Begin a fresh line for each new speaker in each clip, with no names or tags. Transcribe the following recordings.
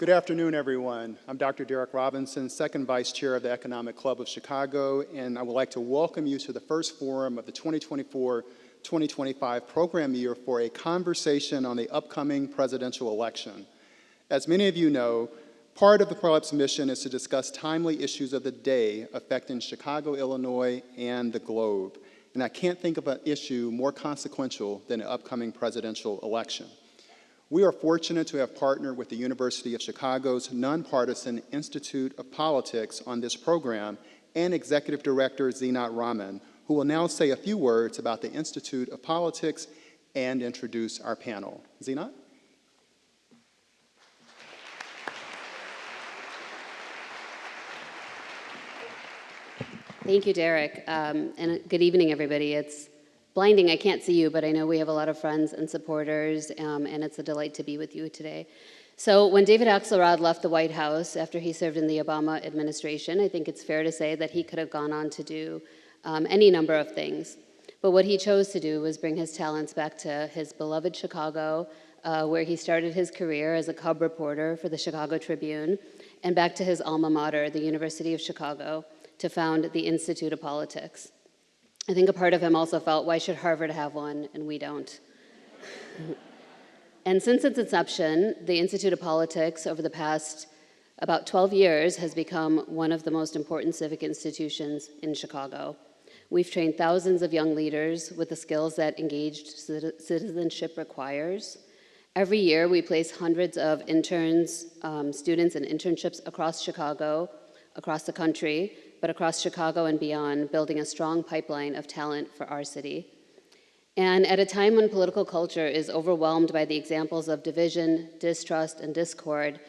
Good afternoon, everyone. I'm Dr. Derek Robinson, second vice chair of the Economic Club of Chicago, and I would like to welcome you to the first forum of the 2024-2025 program year for a conversation on the upcoming presidential election. As many of you know, part of the club's mission is to discuss timely issues of the day affecting Chicago, Illinois, and the globe. And I can't think of an issue more consequential than the upcoming presidential election. We are fortunate to have partnered with the University of Chicago's nonpartisan Institute of Politics on this program and Executive Director Zinat Rahman, who will now say a few words about the Institute of Politics and introduce our panel. Zinat?
Thank you, Derek, and good evening, everybody. It's blinding, I can't see you, but I know we have a lot of friends and supporters, and it's a delight to be with you today. So when David Axelrod left the White House after he served in the Obama administration, I think it's fair to say that he could have gone on to do any number of things. But what he chose to do was bring his talents back to his beloved Chicago, where he started his career as a cub reporter for the Chicago Tribune, and back to his alma mater, the University of Chicago, to found the Institute of Politics. I think a part of him also felt, why should Harvard have one and we don't? And since its inception, the Institute of Politics over the past about 12 years has become one of the most important civic institutions in Chicago. We've trained thousands of young leaders with the skills that engaged citizenship requires. Every year, we place hundreds of interns, students in internships across Chicago, across the country, but across Chicago and beyond, building a strong pipeline of talent for our city. And at a time when political culture is overwhelmed by the examples of division, distrust, and discord,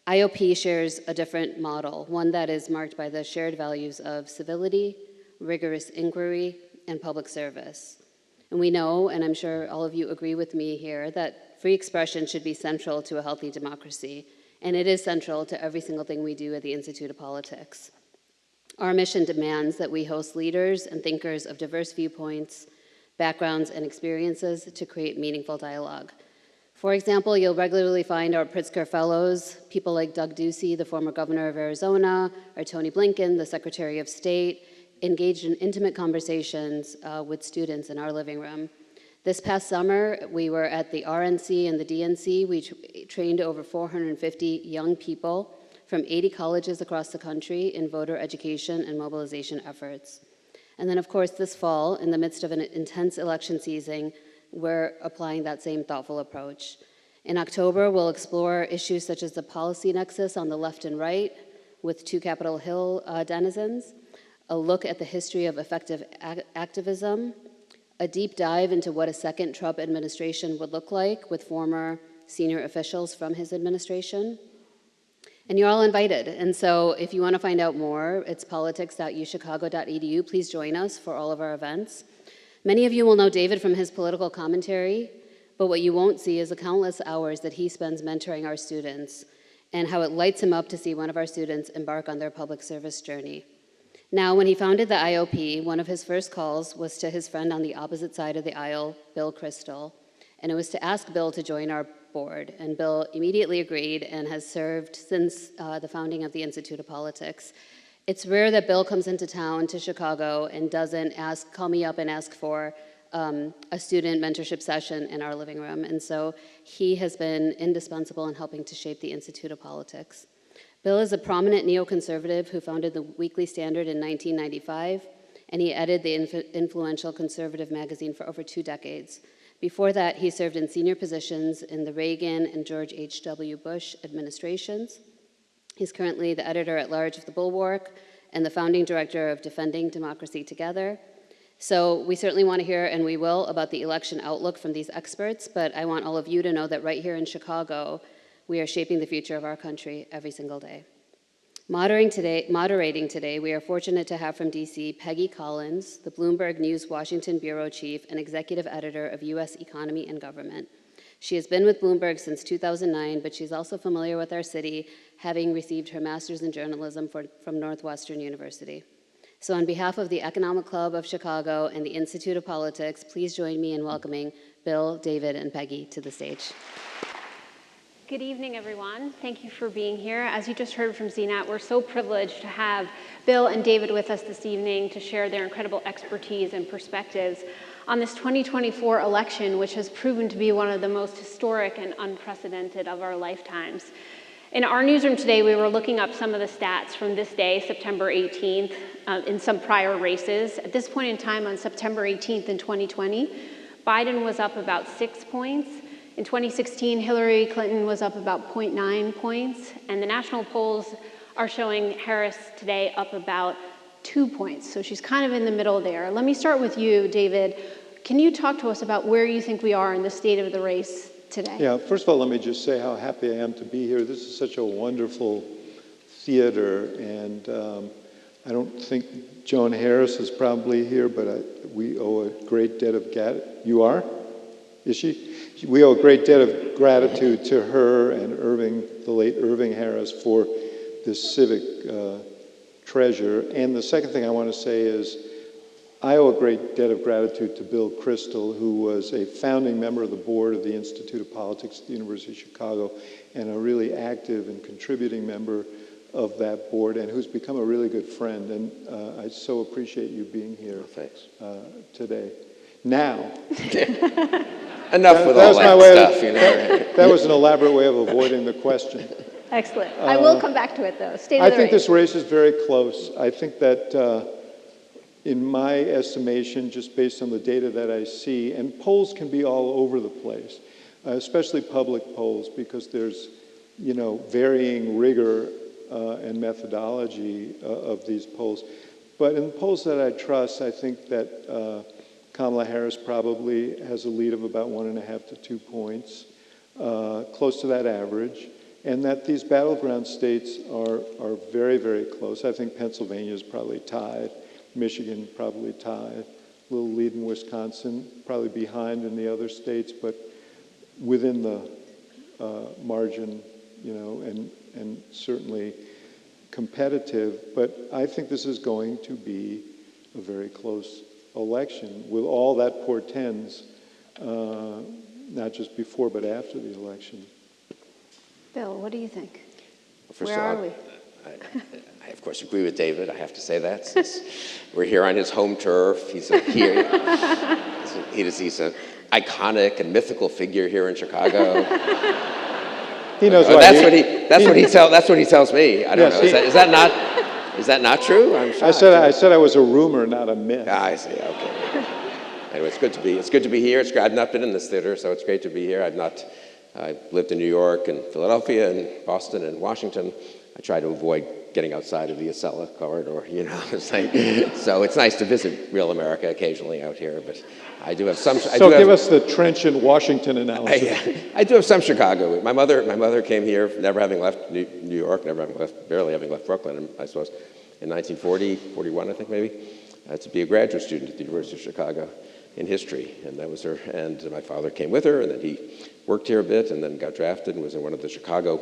IOP shares a different model, one that is marked by the shared values of civility, rigorous inquiry, and public service. And we know, and I'm sure all of you agree with me here, that free expression should be central to a healthy democracy, and it is central to every single thing we do at the Institute of Politics. Our mission demands that we host leaders and thinkers of diverse viewpoints, backgrounds, and experiences to create meaningful dialogue. For example, you'll regularly find our Pritzker Fellows, people like Doug Ducey, the former governor of Arizona, or Tony Blinken, the Secretary of State, engaged in intimate conversations with students in our living room. This past summer, we were at the RNC and the DNC. We trained over 450 young people from 80 colleges across the country in voter education and mobilization efforts. And then, of course, this fall, in the midst of an intense election season, we're applying that same thoughtful approach. In October, we'll explore issues such as the policy nexus on the left and right with two Capitol Hill denizens, a look at the history of effective activism, a deep dive into what a second Trump administration would look like with former senior officials from his administration. And you're all invited. And so if you want to find out more, it's politics.uchicago.edu. Please join us for all of our events. Many of you will know David from his political commentary, but what you won't see is the countless hours that he spends mentoring our students and how it lights him up to see one of our students embark on their public service journey. Now, when he founded the IOP, one of his first calls was to his friend on the opposite side of the aisle, Bill Kristol, and it was to ask Bill to join our board, and Bill immediately agreed and has served since the founding of the Institute of Politics. It's rare that Bill comes into town to Chicago and doesn't call me up and ask for a student mentorship session in our living room, and so he has been indispensable in helping to shape the Institute of Politics. Bill is a prominent neoconservative who founded the Weekly Standard in 1995, and he edited the influential conservative magazine for over 2 decades. Before that, he served in senior positions in the Reagan and George H.W. Bush administrations. He's currently the editor-at-large of The Bulwark and the founding director of Defending Democracy Together. So we certainly want to hear, and we will, about the election outlook from these experts, but I want all of you to know that right here in Chicago, we are shaping the future of our country every single day. Moderating today, we are fortunate to have from DC Peggy Collins, the Bloomberg News Washington Bureau Chief and Executive Editor of U.S. Economy and Government. She has been with Bloomberg since 2009, but she's also familiar with our city, having received her master's in journalism from Northwestern University. So on behalf of the Economic Club of Chicago and the Institute of Politics, please join me in welcoming Bill, David, and Peggy to the stage.
Good evening, everyone. Thank you for being here. As you just heard from Zinat, we're so privileged to have Bill and David with us this evening to share their incredible expertise and perspectives on this 2024 election, which has proven to be one of the most historic and unprecedented of our lifetimes. In our newsroom today, we were looking up some of the stats from this day, September 18th, in some prior races. At this point in time, on September 18th in 2020, Biden was up about 6 points. In 2016, Hillary Clinton was up about 0.9 points, and the national polls are showing Harris today up about 2 points. So she's kind of in the middle there. Let me start with you, David. Can you talk to us about where you think we are in the state of the race today?
Yeah, first of all, let me just say how happy I am to be here. This is such a wonderful theater, and I don't think Joan Harris is probably here, but we owe a great debt of gratitude. You are? Is she? We owe a great debt of gratitude to her and the late Irving Harris, for this civic treasure. And the second thing I want to say is I owe a great debt of gratitude to Bill Kristol, who was a founding member of the board of the Institute of Politics at the University of Chicago and a really active and contributing member of that board, and who's become a really good friend. And I so appreciate you being here today. Now,
enough with all that stuff, you know.
That was an elaborate way of avoiding the question.
Excellent. I will come back to it, though. State of the
I think
race.
this race is very close. I think that, in my estimation, just based on the data that I see, and polls can be all over the place, especially public polls, because there's, varying rigor and methodology of these polls. But in polls that I trust, I think that Kamala Harris probably has a lead of about 1.5 to 2 points, close to that average, and that these battleground states are very, very close. I think Pennsylvania is probably tied, Michigan probably tied, a little lead in Wisconsin, probably behind in the other states, but within the margin, and certainly competitive. But I think this is going to be a very close election, with all that portends, not just before but after the election.
Bill, what do you think?
Well, first
Where
of all,
are we?
I, of course, agree with David. I have to say that, since we're here on his home turf. He's an iconic and mythical figure here in Chicago.
He knows
why. That's what he tells me. I don't know. Is that not true? I'm shocked.
I said I was a rumor, not a myth.
I see. Okay. Anyway, it's good to be here. I've not been in this theater, so it's great to be here. I've lived in New York and Philadelphia and Boston and Washington. I try to avoid getting outside of the Acela corridor, so it's nice to visit real America occasionally out here, but I do have some...
Give us the trenchant Washington analysis.
I do have some Chicago. My mother came here, never having left New York, barely having left Brooklyn, I suppose, in 1940, 41, I think maybe, to be a graduate student at the University of Chicago in history, and that was her. And my father came with her, and then he worked here a bit, and then got drafted and was in one of the Chicago...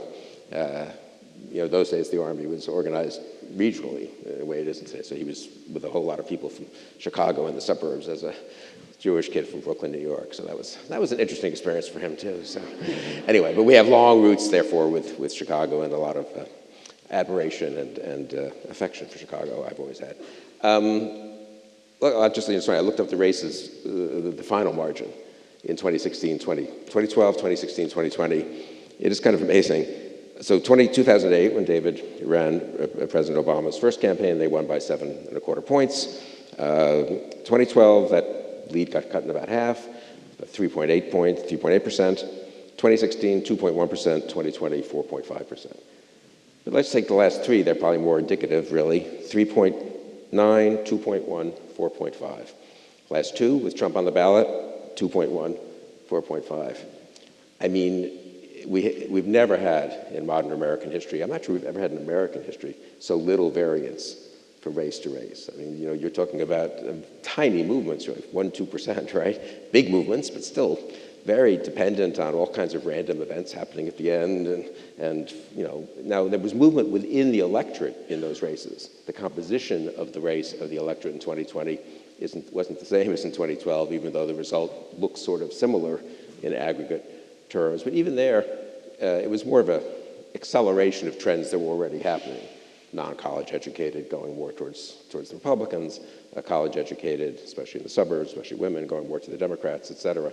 those days the Army was organized regionally, the way it is today. So he was with a whole lot of people from Chicago and the suburbs as a Jewish kid from Brooklyn, New York. So that was an interesting experience for him too. So anyway, but we have long roots, therefore, with Chicago, and a lot of admiration and affection for Chicago. I've always had. I looked up the races, the final margin in 2012, 2016, 2020. It is kind of amazing. So 2008, when David ran President Obama's first campaign, they won by 7.25 points. 2012, that lead got cut in about half, 3.8%. 2016, 2.1%. 2020, 4.5%. But let's take the last three. They're probably more indicative, really. 3.9, 2.1, 4.5. Last two, with Trump on the ballot, 2.1, 4.5. I mean, we've never had in modern American history, I'm not sure we've ever had in American history, so little variance from race to race. I mean, you're talking about tiny movements, 1-2%, right? Big movements, but still very dependent on all kinds of random events happening at the end. And now there was movement within the electorate in those races. The composition of the race of the electorate in 2020 wasn't the same as in 2012, even though the result looks sort of similar in aggregate terms. But even there, it was more of a acceleration of trends that were already happening. Non-college educated going more towards the Republicans, college educated, especially in the suburbs, especially women, going more to the Democrats, et cetera.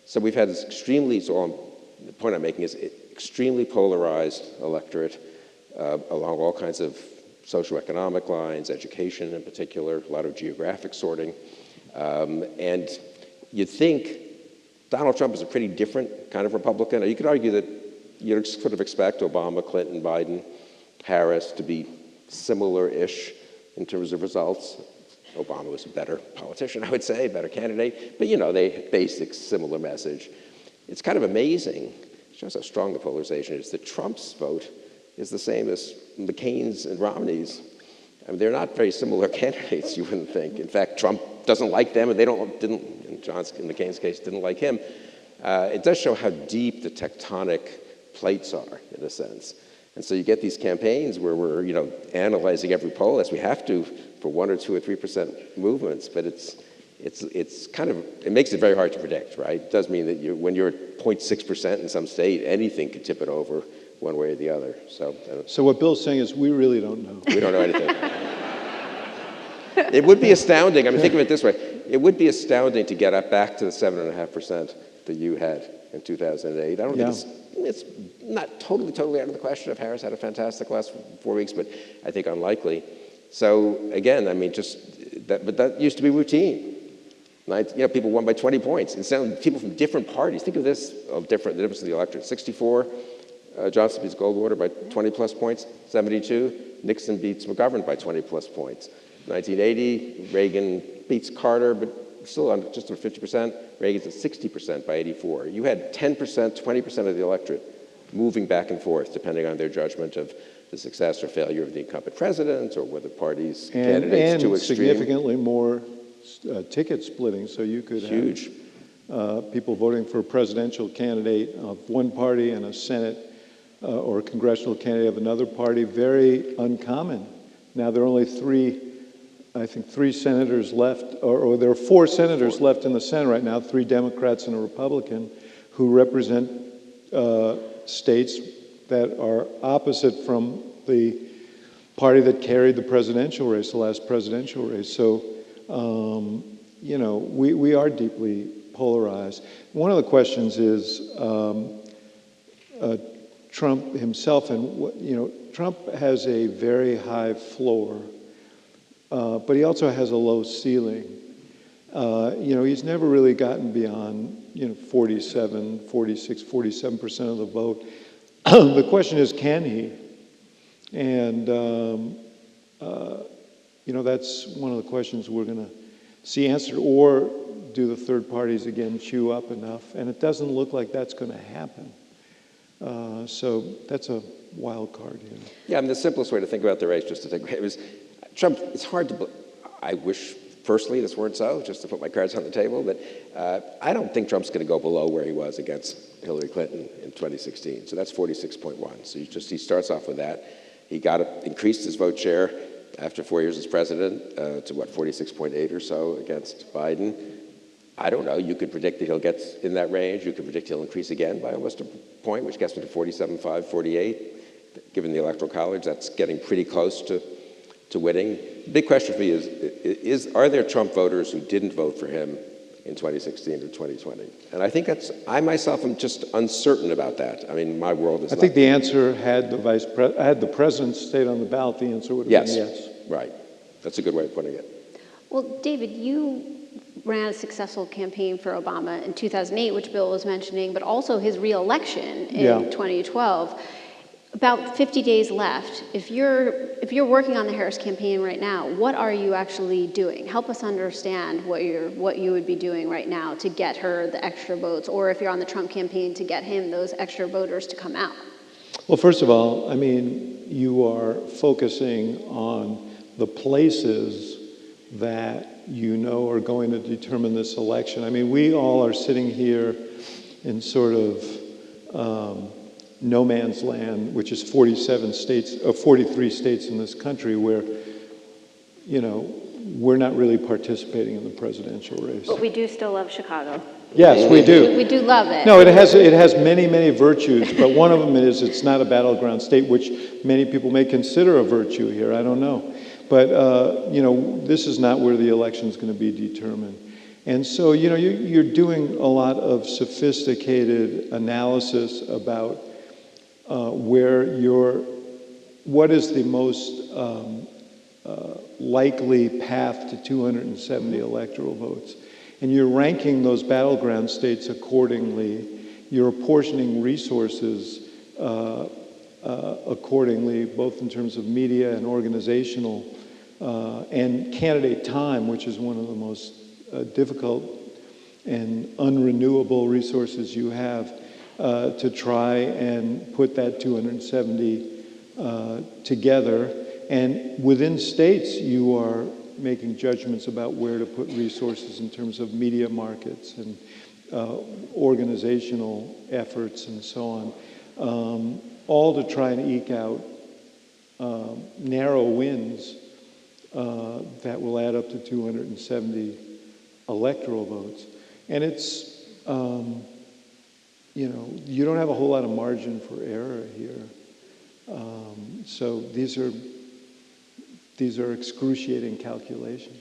So we've had this the point I'm making is extremely polarized electorate along all kinds of socioeconomic lines, education in particular, a lot of geographic sorting. And you'd think Donald Trump is a pretty different kind of Republican. You could argue that you'd sort of expect Obama, Clinton, Biden, Harris to be similar-ish in terms of results. Obama was a better politician, I would say, a better candidate. But, they basic similar message. It's kind of amazing, it shows how strong the polarization is, that Trump's vote is the same as McCain's and Romney's. I mean, they're not very similar candidates, you wouldn't think. In fact, Trump doesn't like them, and they didn't, in McCain's case, didn't like him. It does show how deep the tectonic plates are, in a sense. And so you get these campaigns where we're, analyzing every poll, as we have to, for 1 or 2 or 3% movements. But it's kind of, it makes it very hard to predict, right? It does mean that when you're at 0.6% in some state, anything could tip it over one way or the other.
So what Bill's saying is we really don't know.
We don't know anything. It would be astounding. I mean, think of it this way. It would be astounding to get up back to the 7.5% that you had in 2008. I don't think it's not totally out of the question if Harris had a fantastic last 4 weeks, but I think unlikely. So again, I mean, but that used to be routine. People won by 20 points. And people from different parties. Think of this, the difference of the electorate. 64, Johnson beats Goldwater by 20 plus points. 72, Nixon beats McGovern by 20 plus points. 1980, Reagan beats Carter, but still on just over 50%. Reagan's at 60% by 84. You had 10%, 20% of the electorate moving back and forth, depending on their judgment of the success or failure of the incumbent president, or whether parties' candidates too extreme.
And significantly more ticket splitting, so you could
Huge.
have people voting for a presidential candidate of one party and a Senate or a congressional candidate of another party. Very uncommon. Now there are only three senators left, or there are 4 senators left in the Senate right now, 3 Democrats and a Republican, who represent states that are opposite from the party that carried the presidential race, the last presidential race. So, we are deeply polarized. One of the questions is Trump himself, and Trump has a very high floor, but he also has a low ceiling. He's never really gotten beyond 47, 46, 47% of the vote. The question is, can he? And that's one of the questions we're going to see answered. Or do the third parties again chew up enough? And it doesn't look like that's going to happen. So that's a wild card here.
Yeah, I mean, the simplest way to think about the race, just to take it was Trump. It's hard to. I wish personally this weren't so, just to put my cards on the table. But I don't think Trump's going to go below where he was against Hillary Clinton in 2016. So that's 46.1. So he starts off with that. He increased his vote share after 4 years as president to 46.8 or so against Biden. I don't know. You could predict that he'll get in that range. You could predict he'll increase again by almost a point, which gets him to 47.5, 48. Given the Electoral College, that's getting pretty close to winning. The big question for me is are there Trump voters who didn't vote for him in 2016 or 2020? And I think I myself am just uncertain about that. I mean, my world is
I think the answer, had the president stayed on the ballot, the answer would have been yes.
Right. That's a good way of putting it.
Well, David, you ran a successful campaign for Obama in 2008, which Bill was mentioning, but also his re-election in 2012. About 50 days left. If you're working on the Harris campaign right now, what are you actually doing? Help us understand what you would be doing right now to get her the extra votes, or if you're on the Trump campaign, to get him those extra voters to come out.
Well, first of all, I mean, you are focusing on the places that are going to determine this election. I mean, we all are sitting here in sort of no man's land, which is 43 states in this country where, we're not really participating in the presidential race.
But we do still love Chicago.
Yes, we do.
We do love it.
No, it has many, many virtues, but one of them is it's not a battleground state, which many people may consider a virtue here. I don't know. But, this is not where the election is going to be determined. And so, you're doing a lot of sophisticated analysis about what is the most likely path to 270 electoral votes. And you're ranking those battleground states accordingly. You're apportioning resources accordingly, both in terms of media and organizational and candidate time, which is one of the most difficult and unrenewable resources you have to try and put that 270 together. And within states, you are making judgments about where to put resources in terms of media markets and organizational efforts and so on, all to try and eke out narrow wins that will add up to 270 electoral votes. And it's, you don't have a whole lot of margin for error here. So these are excruciating calculations.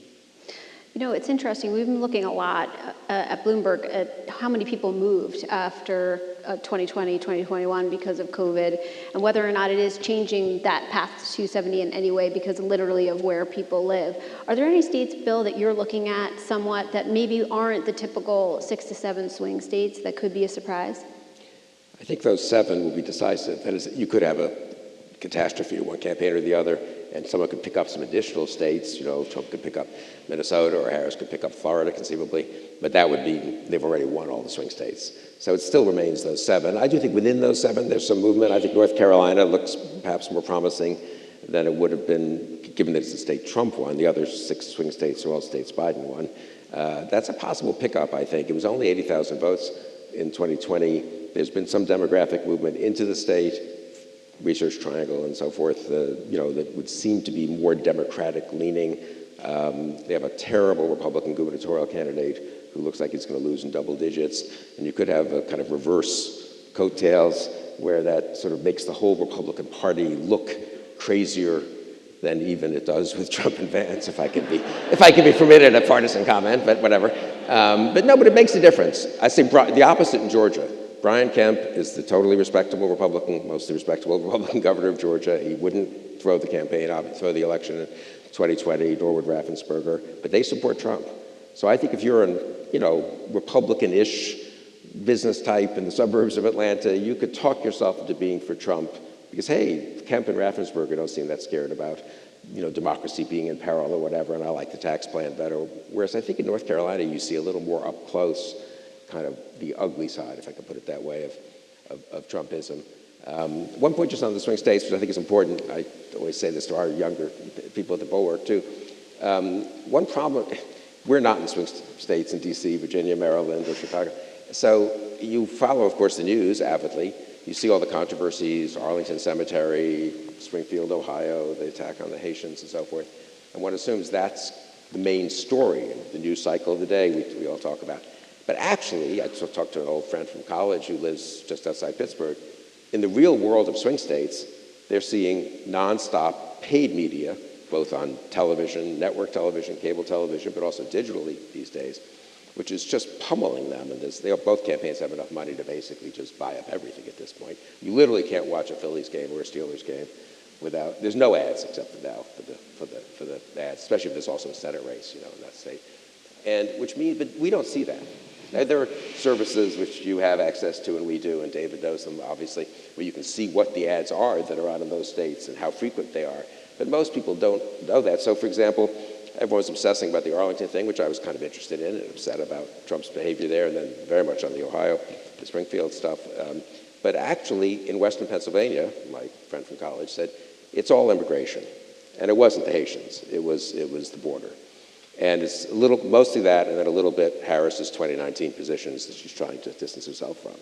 It's interesting. We've been looking a lot at Bloomberg at how many people moved after 2020, 2021 because of COVID, and whether or not it is changing that path to 270 in any way because literally of where people live. Are there any states, Bill, that you're looking at somewhat that maybe aren't the typical 6 to 7 swing states that could be a surprise?
I think those 7 will be decisive. That is, you could have a catastrophe to one campaign or the other, and someone could pick up some additional states. Trump could pick up Minnesota, or Harris could pick up Florida, conceivably. But that would be, they've already won all the swing states. So it still remains those 7. I do think within those 7, there's some movement. I think North Carolina looks perhaps more promising than it would have been, given that it's the state Trump won. The other 6 swing states are all states Biden won. That's a possible pickup, I think. It was only 80,000 votes in 2020. There's been some demographic movement into the state, Research Triangle and so forth, that would seem to be more Democratic leaning. They have a terrible Republican gubernatorial candidate who looks like he's going to lose in double digits. And you could have a kind of reverse coattails where that sort of makes the whole Republican Party look crazier than even it does with Trump and Vance, if I can be permitted a partisan comment, but whatever. But it makes a difference. I say the opposite in Georgia. Brian Kemp is the totally respectable Republican, mostly respectable Republican governor of Georgia. He wouldn't throw the election in 2020, nor would Raffensperger, but they support Trump. So I think if you're an, Republican-ish business type in the suburbs of Atlanta, you could talk yourself into being for Trump because, hey, Kemp and Raffensperger don't seem that scared about, democracy being in peril or whatever, and I like the tax plan better. Whereas I think in North Carolina, you see a little more up close kind of the ugly side, if I can put it that way, of Trumpism. One point just on the swing states, which I think is important. I always say this to our younger people at the Bulwark, too. One problem, we're not in swing states in D.C., Virginia, Maryland, or Chicago. So you follow, of course, the news avidly. You see all the controversies, Arlington Cemetery, Springfield, Ohio, the attack on the Haitians and so forth. And one assumes that's the main story in the news cycle of the day we all talk about. But actually, I talked to an old friend from college who lives just outside Pittsburgh. In the real world of swing states, they're seeing nonstop paid media, both on television, network television, cable television, but also digitally these days, which is just pummeling them. And both campaigns have enough money to basically just buy up everything at this point. You literally can't watch a Phillies game or a Steelers game there's no ads except for now for the ads, especially if there's also a Senate race, in that state. And which means, but we don't see that. Now, there are services which you have access to, and we do, and David knows them, obviously, where you can see what the ads are that are out in those states and how frequent they are. But most people don't know that. So, for example, everyone's obsessing about the Arlington thing, which I was kind of interested in and upset about Trump's behavior there, and then very much on the Ohio, the Springfield stuff. But actually, in Western Pennsylvania, my friend from college said, it's all immigration. And it wasn't the Haitians. It was the border. And it's mostly that, and then a little bit Harris's 2019 positions that she's trying to distance herself from.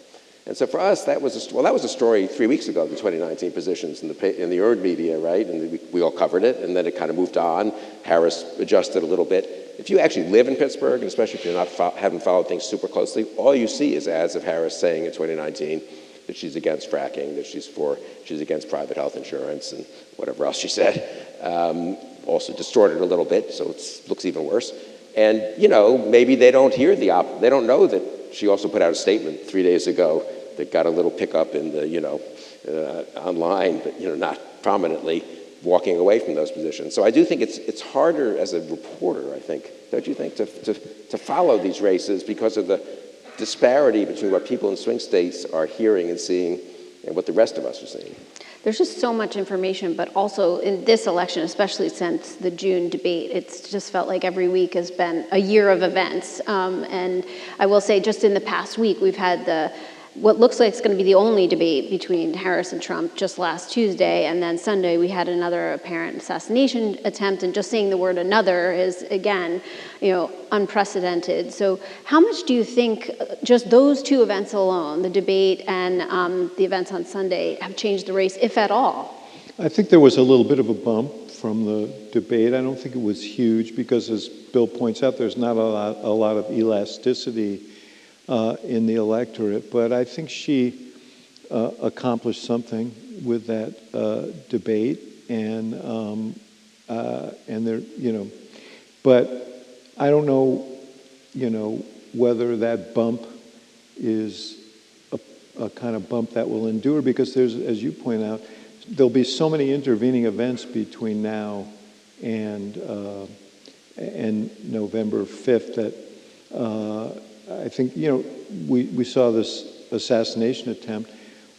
And so for us, that was a story 3 weeks ago, the 2019 positions in the earned media, right? And we all covered it, and then it kind of moved on. Harris adjusted a little bit. If you actually live in Pittsburgh, and especially if you're haven't followed things super closely, all you see is ads of Harris saying in 2019 that she's against fracking, that she's against private health insurance, and whatever else she said. Also distorted a little bit, so it looks even worse. And maybe they don't hear they don't know that she also put out a statement 3 days ago that got a little pickup in the online, but not prominently, walking away from those positions. So I do think it's harder as a reporter, I think, don't you think, to follow these races because of the disparity between what people in swing states are hearing and seeing and what the rest of us are seeing.
There's just so much information, but also in this election, especially since the June debate, it's just felt like every week has been a year of events. And I will say just in the past week, we've had what looks like it's going to be the only debate between Harris and Trump just last Tuesday. And then Sunday, we had another apparent assassination attempt. And just saying the word another is, again, unprecedented. So how much do you think just those two events alone, the debate and the events on Sunday, have changed the race, if at all?
I think there was a little bit of a bump from the debate. I don't think it was huge because, as Bill points out, there's not a lot of elasticity in the electorate. But I think she accomplished something with that debate, and there, but I don't know, whether that bump is a kind of bump that will endure, because there's, as you point out, there'll be so many intervening events between now and November 5th that I think, we saw this assassination attempt.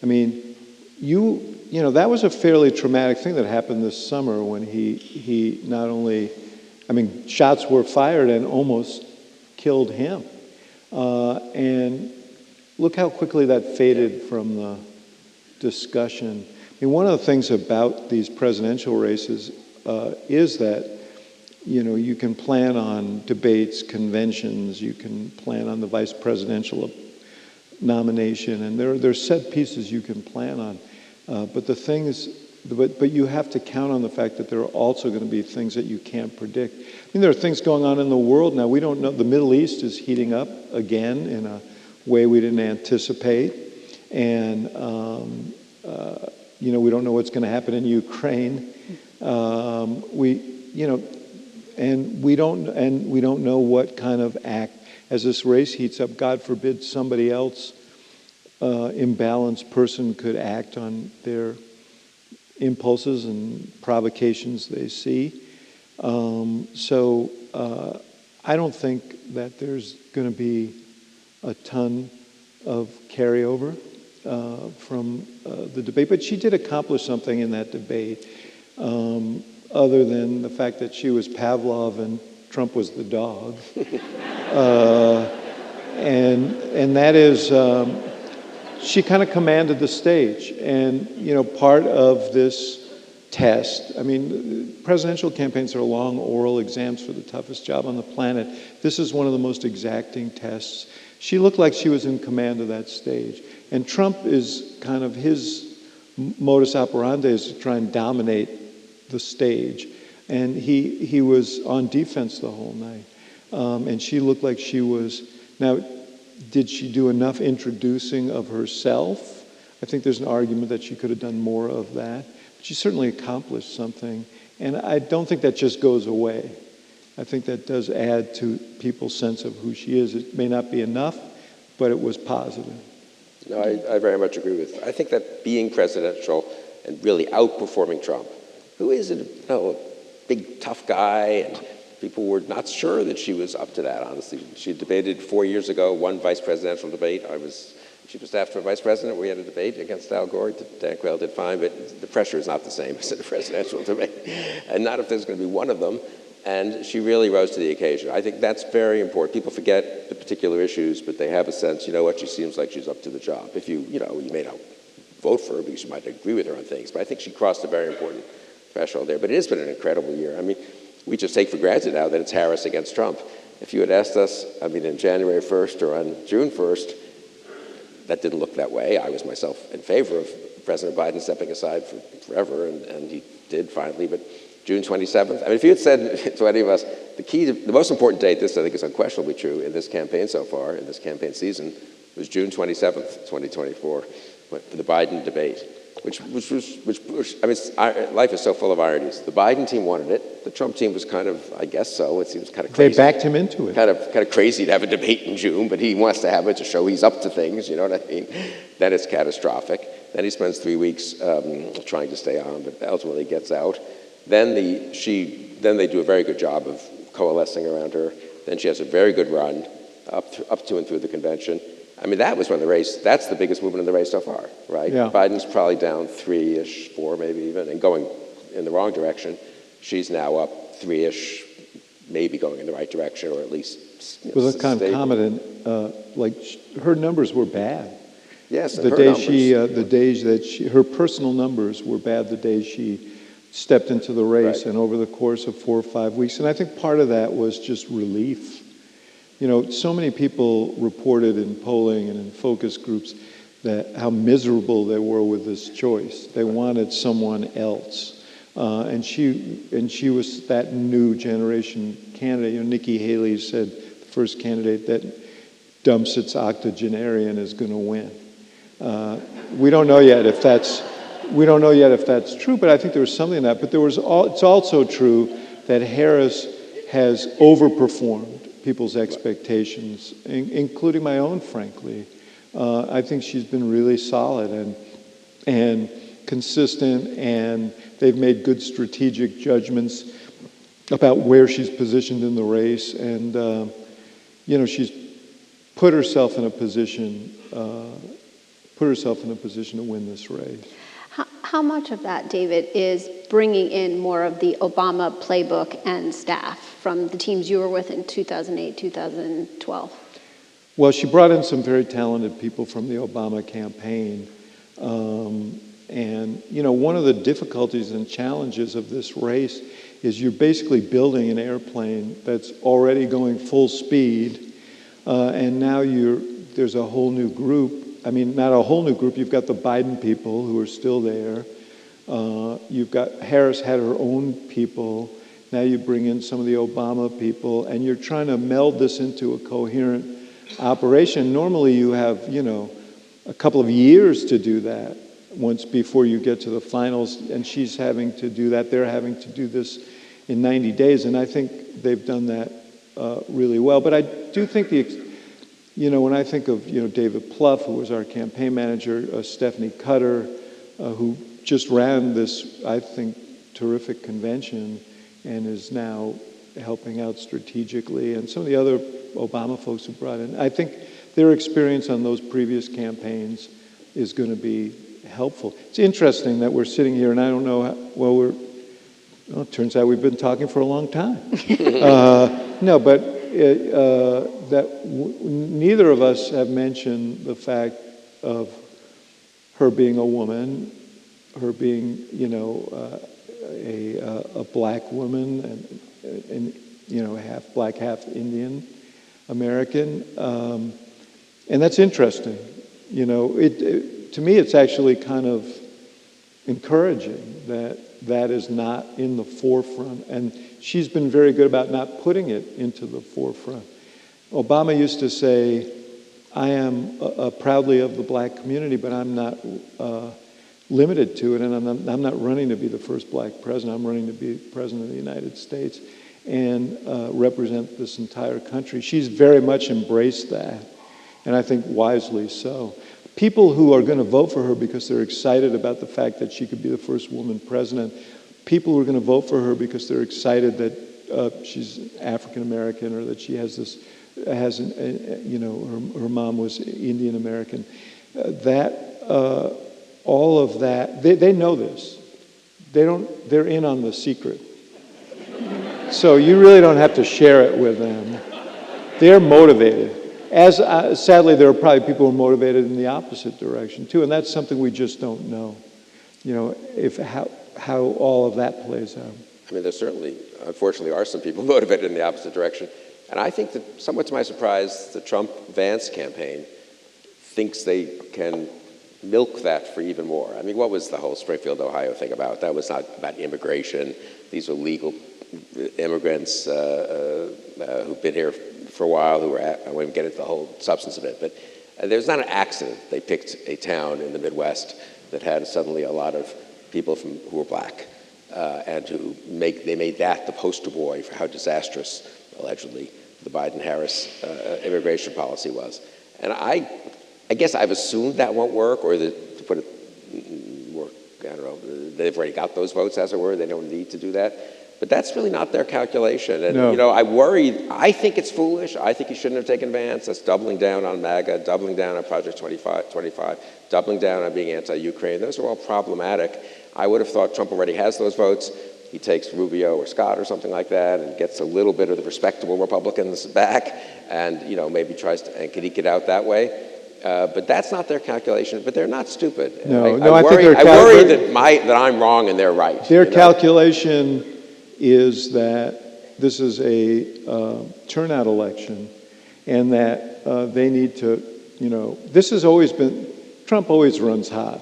I mean, that was a fairly traumatic thing that happened this summer when he not only, shots were fired and almost killed him. And look how quickly that faded from the discussion. One of the things about these presidential races is that, you can plan on debates, conventions, you can plan on the vice presidential nomination, and there's set pieces you can plan on. But you have to count on the fact that there are also going to be things that you can't predict. There are things going on in the world now. We don't know. The Middle East is heating up again in a way we didn't anticipate. And, we don't know what's going to happen in Ukraine. And we don't know what kind of act, as this race heats up, God forbid somebody else, imbalanced person could act on their impulses and provocations they see. So I don't think that there's going to be a ton of carryover from the debate. But she did accomplish something in that debate, other than the fact that she was Pavlov and Trump was the dog. And that is, she kind of commanded the stage. And, part of this test, presidential campaigns are long oral exams for the toughest job on the planet. This is one of the most exacting tests. She looked like she was in command of that stage. And Trump is kind of, his modus operandi is to try and dominate the stage. And he was on defense the whole night. And she looked like she was, now, did she do enough introducing of herself? I think there's an argument that she could have done more of that. But she certainly accomplished something. And I don't think that just goes away. I think that does add to people's sense of who she is. It may not be enough, but it was positive.
No, I very much agree with. I think that being presidential and really outperforming Trump, who is a big tough guy, and people were not sure that she was up to that, honestly. She debated 4 years ago, one vice presidential debate. She was after vice president. We had a debate against Al Gore. Dan Quayle did fine, but the pressure is not the same as in a presidential debate, and not if there's going to be one of them. And she really rose to the occasion. I think that's very important. People forget the particular issues, but they have a sense, she seems like she's up to the job. If you may not vote for her because you might agree with her on things, but I think she crossed a very important threshold there. But it has been an incredible year. We just take for granted now that it's Harris against Trump. If you had asked us, in January 1st or on June 1st, that didn't look that way. I was myself in favor of President Biden stepping aside forever, and he did finally. But June 27th, I mean, if you had said to any of us, the most important date, this I think is unquestionably true in this campaign so far, in this campaign season, was June 27th, 2024, for the Biden debate, which I mean, life is so full of ironies. The Biden team wanted it. The Trump team was kind of, I guess so. It seems kind of crazy.
They backed him into it.
Kind of crazy to have a debate in June, but he wants to have it to show he's up to things, you know what I mean? Then it's catastrophic. Then he spends 3 weeks trying to stay on, but ultimately gets out. Then they do a very good job of coalescing around her. Then she has a very good run up to and through the convention. I mean, that was when that's the biggest movement in the race so far, right?
Yeah.
Biden's probably down 3-ish, 4 maybe even, and going in the wrong direction. She's now up 3-ish, maybe going in the right direction, or at least
With a concomitant, her numbers were bad.
Yes,
The days that her personal numbers were bad the day she stepped into the race,
Right.
and over the course of 4 or 5 weeks. And I think part of that was just relief. You know, so many people reported in polling and in focus groups that how miserable they were with this choice. They wanted someone else. And she was that new generation candidate. You know, Nikki Haley said the first candidate that dumps its octogenarian is going to win. We don't know yet if that's true, but I think there was something in that. But it's also true that Harris has overperformed people's expectations, including my own, frankly. I think she's been really solid and consistent, and they've made good strategic judgments about where she's positioned in the race, and she's put herself in a position to win this race.
How much of that, David, is bringing in more of the Obama playbook and staff from the teams you were with in 2008, 2012?
Well, she brought in some very talented people from the Obama campaign. And, one of the difficulties and challenges of this race is you're basically building an airplane that's already going full speed. And now there's a whole new group. I mean, not a whole new group. You've got the Biden people who are still there. You've got Harris had her own people. Now you bring in some of the Obama people, and you're trying to meld this into a coherent operation. Normally you have, a couple of years to do that once before you get to the finals, and she's having to do that. They're having to do this in 90 days, and I think they've done that really well. But I do think when I think of, David Plouffe, who was our campaign manager, Stephanie Cutter, who just ran this, I think, terrific convention and is now helping out strategically, and some of the other Obama folks who brought in, I think their experience on those previous campaigns is going to be helpful. It's interesting that we're sitting here, and I don't know it turns out we've been talking for a long time. Neither of us have mentioned the fact of her being a woman, her being, a black woman, and half black, half Indian American, and that's interesting. To me, it's actually kind of encouraging that is not in the forefront, and she's been very good about not putting it into the forefront. Obama used to say, I am proudly of the black community, but I'm not limited to it, and I'm not running to be the first black president. I'm running to be president of the United States and represent this entire country. She's very much embraced that, and I think wisely so. People who are going to vote for her because they're excited about the fact that she could be the first woman president, people who are going to vote for her because they're excited that she's African American or that she has her mom was Indian American. All of that, they know this. They're in on the secret. So you really don't have to share it with them. They're motivated. Sadly, there are probably people who are motivated in the opposite direction too, and that's something we just don't know. How all of that plays out.
I mean, there certainly, unfortunately, are some people motivated in the opposite direction. And I think that, somewhat to my surprise, the Trump-Vance campaign thinks they can milk that for even more. I mean, what was the whole Springfield, Ohio thing about? That was not about immigration. These were legal immigrants who've been here for a while, I won't even get into the whole substance of it, but there's not an accident they picked a town in the Midwest that had suddenly a lot of people who were black, and they made that the poster boy for how disastrous, allegedly, the Biden-Harris immigration policy was. And I guess I've assumed that won't work, or to put it more, I don't know, they've already got those votes, as it were. They don't need to do that. But that's really not their calculation. And,
No.
I think it's foolish. I think he shouldn't have taken Vance. That's doubling down on MAGA, doubling down on Project 25, doubling down on being anti-Ukraine. Those are all problematic. I would have thought Trump already has those votes. He takes Rubio or Scott or something like that and gets a little bit of the respectable Republicans back and, maybe tries to and can eke it out that way. But that's not their calculation. But they're not stupid.
I
worry that I'm wrong and they're right.
Their calculation is that this is a turnout election, and that they need to, this has always been, Trump always runs hot.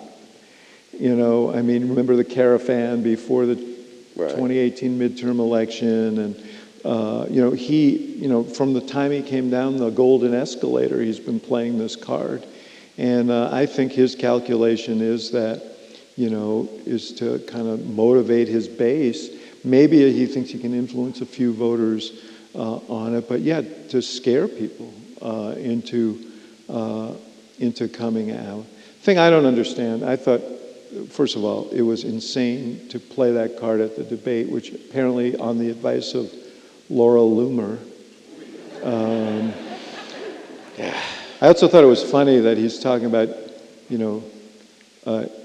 Remember the caravan before the 2018 midterm election, and from the time he came down the golden escalator, he's been playing this card, and I think his calculation is that, is to kind of motivate his base. Maybe he thinks he can influence a few voters on it, but to scare people into coming out. Thing I don't understand, I thought, first of all, it was insane to play that card at the debate, which apparently on the advice of Laura Loomer. I also thought it was funny that he's talking about,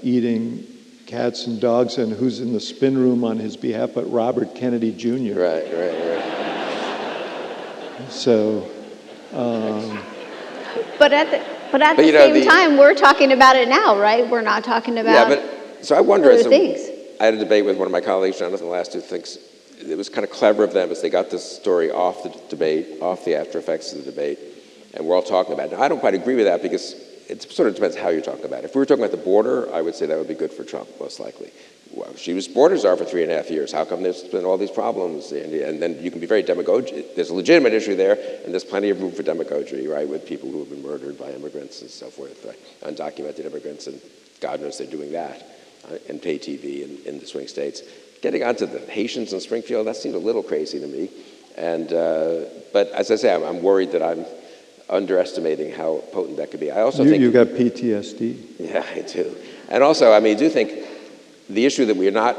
eating cats and dogs, and who's in the spin room on his behalf but Robert Kennedy Jr.
Right.
So,
But at the same time, we're talking about it now, right? We're not talking about
so I wonder,
other things.
I had a debate with one of my colleagues, Jonathan Last, who thinks it was kind of clever of them as they got this story off the debate, off the after effects of the debate, and we're all talking about it. Now, I don't quite agree with that because it sort of depends how you're talking about it. If we were talking about the border, I would say that would be good for Trump, most likely. Well, she was border czar for 3.5 years. How come there's been all these problems? And then you can be very demagogic. There's a legitimate issue there, and there's plenty of room for demagogy, right, with people who have been murdered by immigrants and so forth, undocumented immigrants, and God knows they're doing that in pay TV in the swing states. Getting onto the Haitians in Springfield, that seemed a little crazy to me. And but as I say, I'm worried that I'm underestimating how potent that could be. I also think
you got PTSD.
Yeah, I do. And also, I do think the issue that we're not,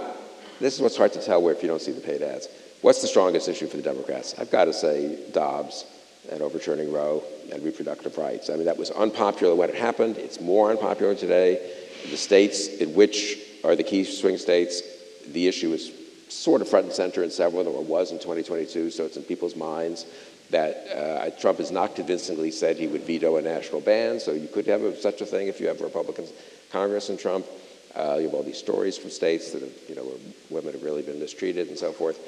this is what's hard to tell if you don't see the paid ads. What's the strongest issue for the Democrats? I've got to say Dobbs and overturning Roe and reproductive rights. That was unpopular when it happened. It's more unpopular today. The states in which are the key swing states, the issue is sort of front and center in several of them, or was in 2022, so it's in people's minds that Trump has not convincingly said he would veto a national ban, so you could have such a thing if you have Republicans Congress and Trump. You have all these stories from states that have, where women have really been mistreated and so forth.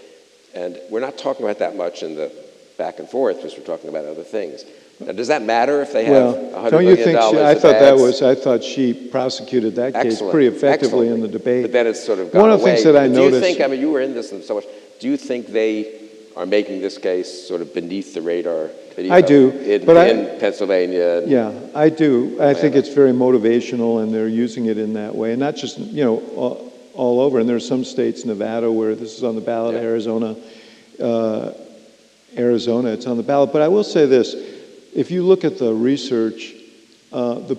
And we're not talking about that much in the back and forth because we're talking about other things. Now, does that matter if they have $100
don't you
million
think I thought she prosecuted that case pretty effectively in the debate.
But then it's sort of gone
One of the
away.
things that I
do you
noticed...
think, you were in this so much, do you think they are making this case sort of beneath the radar?
I do.
In Pennsylvania?
Yeah, I do. I think it's very motivational, and they're using it in that way. And not just, all over. And there are some states, Nevada, where this is on the ballot, Arizona, it's on the ballot. But I will say this. If you look at the research, the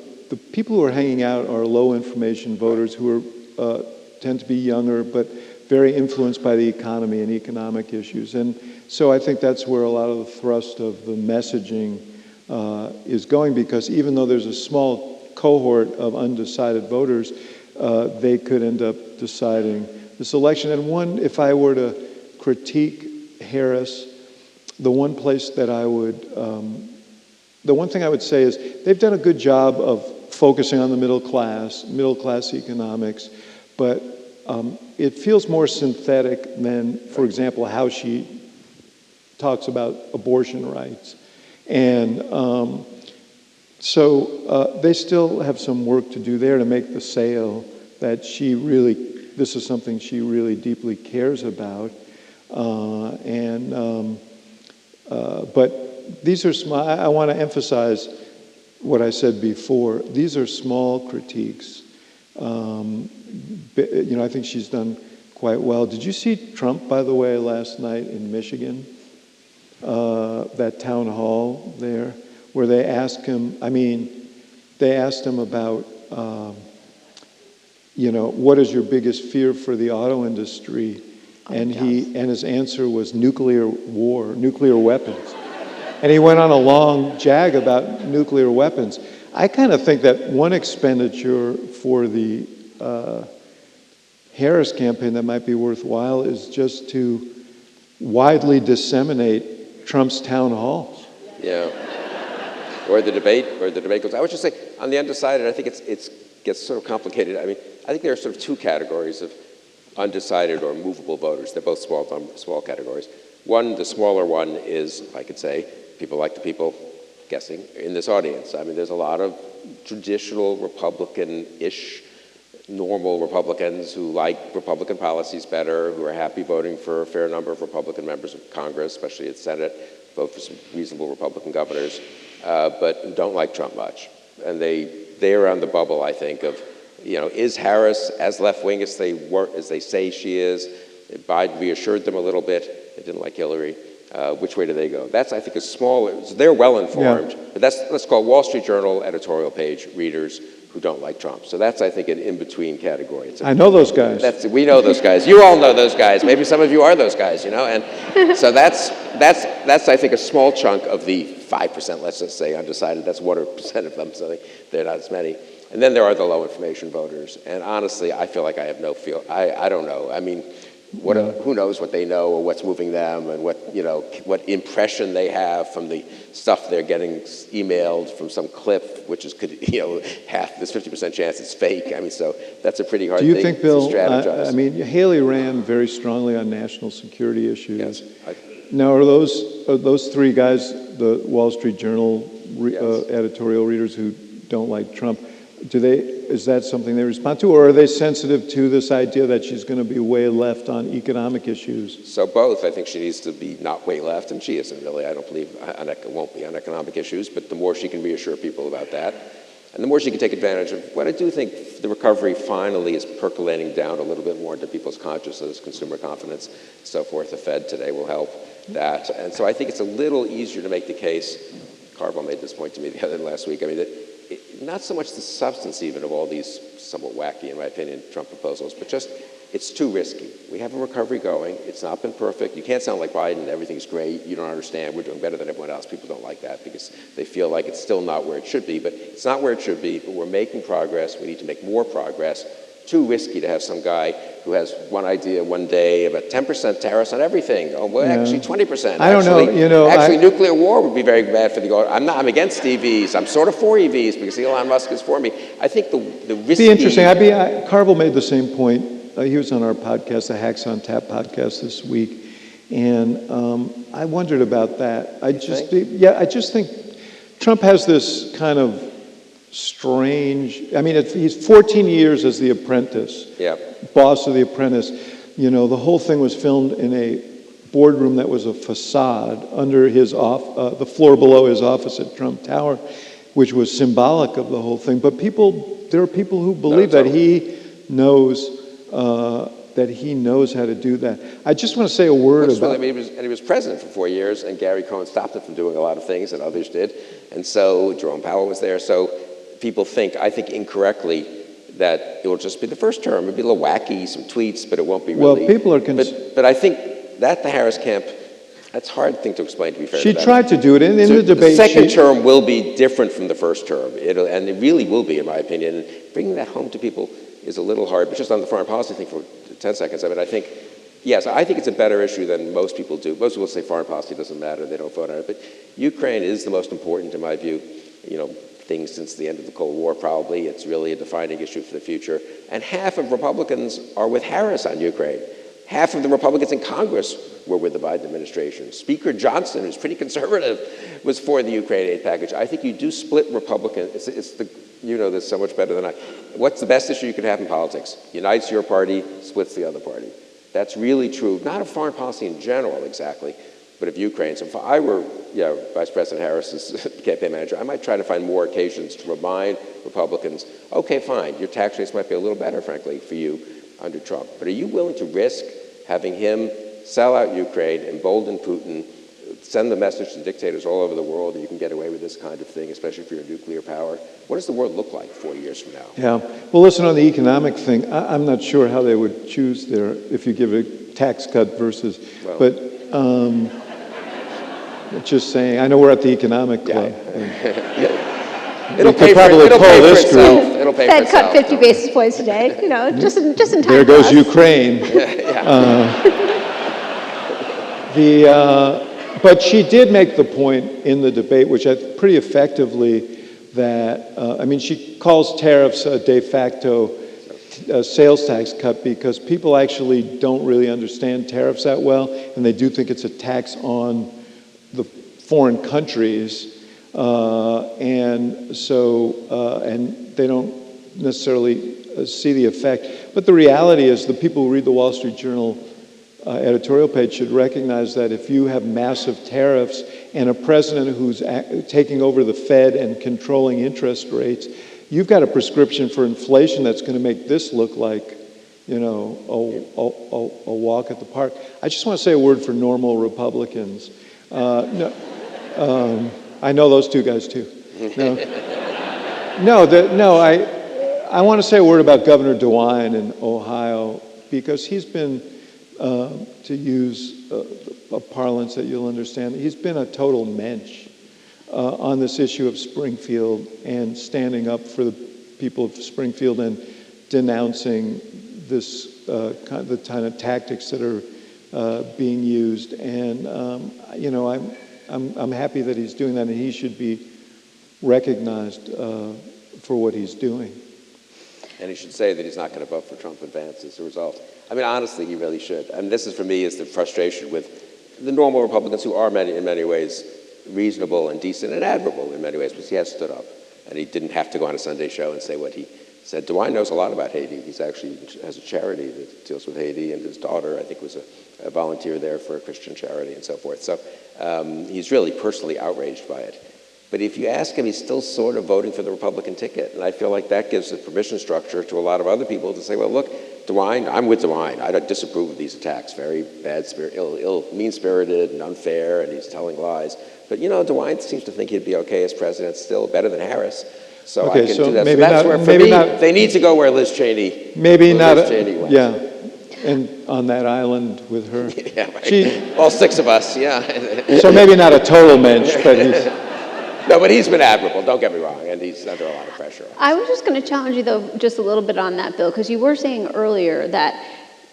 people who are hanging out are low-information voters who are tend to be younger, but very influenced by the economy and economic issues. And so I think that's where a lot of the thrust of the messaging is going, because even though there's a small cohort of undecided voters, they could end up deciding this election. And if I were to critique Harris, the one thing I would say is they've done a good job of focusing on the middle class economics, but it feels more synthetic than, for example, how she talks about abortion rights. And So they still have some work to do there to make the sale that this is something she really deeply cares about. But these are small. I want to emphasize what I said before. These are small critiques. I think she's done quite well. Did you see Trump, by the way, last night in Michigan? That town hall there, where they asked him, about, what is your biggest fear for the auto industry? And his answer was nuclear war, nuclear weapons. And he went on a long jag about nuclear weapons. I kind of think that one expenditure for the Harris campaign that might be worthwhile is just to widely disseminate Trump's town halls.
Yeah. Or the debate goes. I would just say, on the undecided, I think it gets sort of complicated. I think there are sort of two categories of undecided or movable voters. They're both small categories. One, the smaller one is, I could say, people like the people guessing in this audience. There's a lot of traditional Republican-ish, normal Republicans who like Republican policies better, who are happy voting for a fair number of Republican members of Congress, especially at Senate, vote for some reasonable Republican governors, but who don't like Trump much. And they're on the bubble, I think, of, is Harris as left-wing as they say she is? Biden reassured them a little bit. They didn't like Hillary. Which way do they go? That's, I think, they're well-informed. Yeah. But let's call Wall Street Journal editorial page readers who don't like Trump. So that's, I think, an in-between category.
I know those guys.
We know those guys. You all know those guys. Maybe some of you are those guys, And so that's I think, a small chunk of the 5%, let's just say, undecided. That's 1% of them, so they're not as many. And then there are the low-information voters. And honestly, I feel like I have no feel. I don't know. Who knows what they know or what's moving them and what impression they have from the stuff they're getting emailed from some clip, which is half this 50% chance it's fake. So that's a pretty hard thing to strategize.
Do you think, Bill? Haley ran very strongly on national security issues.
Yes.
Now, are those three guys the Wall Street Journal editorial readers who don't like Trump? Is that something they respond to, or are they sensitive to this idea that she's going to be way left on economic issues?
So both. I think she needs to be not way left, and she isn't really. I don't believe it won't be on economic issues, but the more she can reassure people about that, and the more she can take advantage of what I do think the recovery finally is percolating down a little bit more into people's consciousness, consumer confidence, so forth. The Fed today will help that. And so I think it's a little easier to make the case. Carville made this point to me last week. Not so much the substance even of all these somewhat wacky, in my opinion, Trump proposals, but just it's too risky. We have a recovery going. It's not been perfect. You can't sound like Biden. Everything's great. You don't understand. We're doing better than everyone else. People don't like that because they feel like it's still not where it should be. But it's not where it should be, but we're making progress. We need to make more progress. Too risky to have some guy who has one idea one day about 10% tariffs on everything. Oh, well, actually 20%.
I don't know.
Actually, nuclear war would be very bad for the. I'm against EVs. I'm sort of for EVs because Elon Musk is for me. I think the risky.
It'd be interesting. Carville made the same point. He was on our podcast, the Hacks on Tap podcast this week, and I wondered about that. I just think Trump has this kind of strange. He's 14 years as The Apprentice.
Yeah.
Boss of The Apprentice. The whole thing was filmed in a boardroom that was a facade under the floor below his office at Trump Tower, which was symbolic of the whole thing. But there are people who believe that he knows how to do that. I just want to say a word about.
He was president for 4 years, and Gary Cohn stopped him from doing a lot of things, and others did. And so Jerome Powell was there. So people think, I think incorrectly, that it will just be the first term. It'll be a little wacky, some tweets, but it won't be really.
Well, people are
But I think that the Harris camp, that's a hard thing to explain, to be fair.
She tried to do it in the debate.
The second term will be different from the first term. And it really will be, in my opinion. And bringing that home to people is a little hard. But just on the foreign policy thing for 10 seconds of it, I think it's a better issue than most people do. Most people say foreign policy doesn't matter. They don't vote on it. But Ukraine is the most important, in my view. Things since the end of the Cold War, probably. It's really a defining issue for the future. And half of Republicans are with Harris on Ukraine. Half of the Republicans in Congress were with the Biden administration. Speaker Johnson, who's pretty conservative, was for the Ukraine aid package. I think you do split Republicans. You know this so much better than I. What's the best issue you could have in politics? Unites your party, splits the other party. That's really true, not of foreign policy in general exactly, but of Ukraine. So if I were Vice President Harris's campaign manager, I might try to find more occasions to remind Republicans, okay, fine, your tax rates might be a little better, frankly, for you under Trump. But are you willing to risk having him sell out Ukraine, embolden Putin, send the message to dictators all over the world that you can get away with this kind of thing, especially if you're a nuclear power? What does the world look like 4 years from now?
Yeah. Well, listen, on the economic thing, I'm not sure how they would choose there if you give a tax cut versus,
Well,
but just saying, I know we're at the economic club.
It'll
could
pay for,
probably
it'll
pull
pay for
this
itself.
group.
It'll pay
Fed
for
cut
itself.
50 basis points today, just in time.
There
for
goes
us.
Ukraine. But she did make the point in the debate, which I think pretty effectively, that, she calls tariffs a de facto sales tax cut because people actually don't really understand tariffs that well, and they do think it's a tax on the foreign countries, and they don't necessarily see the effect. But the reality is the people who read the Wall Street Journal editorial page should recognize that if you have massive tariffs and a president who's taking over the Fed and controlling interest rates, you've got a prescription for inflation that's going to make this look like, a walk at the park. I just want to say a word for normal Republicans. I know those two guys too. I want to say a word about Governor DeWine in Ohio because he's been, to use a parlance that you'll understand, he's been a total mensch on this issue of Springfield and standing up for the people of Springfield and denouncing this the kind of tactics that are being used. And I'm happy that he's doing that, and he should be recognized for what he's doing.
And he should say that he's not going to vote for Trump in advance as a result. Honestly, he really should. This is, for me, is the frustration with the normal Republicans who are in many ways reasonable and decent and admirable in many ways, because he has stood up. And he didn't have to go on a Sunday show and say what he said. DeWine knows a lot about Haiti. He's actually has a charity that deals with Haiti, and his daughter, I think, was a volunteer there for a Christian charity and so forth. So he's really personally outraged by it. But if you ask him, he's still sort of voting for the Republican ticket. And I feel like that gives a permission structure to a lot of other people to say, well, look, DeWine, I'm with DeWine. I don't disapprove of these attacks. Very bad spirit, mean-spirited and unfair, and he's telling lies. But, DeWine seems to think he'd be okay as president still, better than Harris. So
okay,
I can
so
do that.
maybe
So that's
not,
where, for
maybe
me,
not,
they need to go where Liz Cheney went.
Yeah, and on that island with her.
Yeah, right. All six of us, yeah.
So maybe not a total mensch, but he's...
No, but he's been admirable, don't get me wrong, and he's under a lot of pressure.
I was just going to challenge you, though, just a little bit on that, Bill, because you were saying earlier that